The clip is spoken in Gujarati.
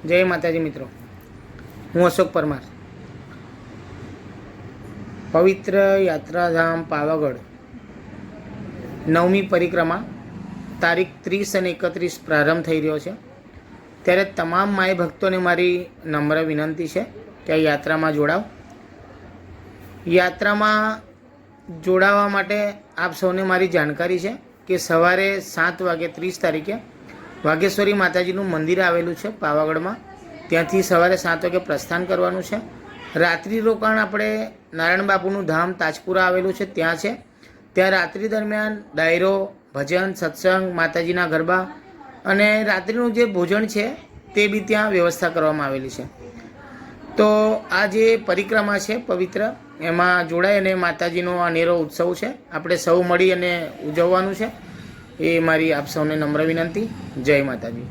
જય માતાજી મિત્રો, હું અશોક પરમાર. પવિત્ર યાત્રાધામ પાવાગઢ 9મી પરિક્રમા તારીખ 30 અને 31 પ્રારંભ થઈ રહ્યો છે. ત્યારે તમામ માય ભક્તોને મારી નમ્ર વિનંતી છે કે આ યાત્રામાં જોડાવ. યાત્રામાં જોડાવા માટે આપ સૌને મારી જાણકારી છે કે સવારે 7 વાગે 30 તારીખે વાઘેશ્વરી માતાજીનું મંદિર આવેલું છે પાવાગઢમાં. ત્યાંથી સવારે 7 વાગે પ્રસ્થાન કરવાનું છે. રાત્રિ રોકાણ આપણે નારાયણ બાપુનું ધામ તાજપુરા આવેલું છે ત્યાં છે. ત્યાં રાત્રિ દરમિયાન ડાયરો, ભજન, સત્સંગ, માતાજીના ગરબા અને રાત્રિનું જે ભોજન છે તે બી ત્યાં વ્યવસ્થા કરવામાં આવેલી છે. તો આ જે પરિક્રમા છે પવિત્ર, એમાં જોડાય અને માતાજીનો અનેરો ઉત્સવ છે, આપણે સૌ મળી અને ઉજવવાનું છે. એ મારી આપ સૌને નમ્ર વિનંતી. જય માતાજી.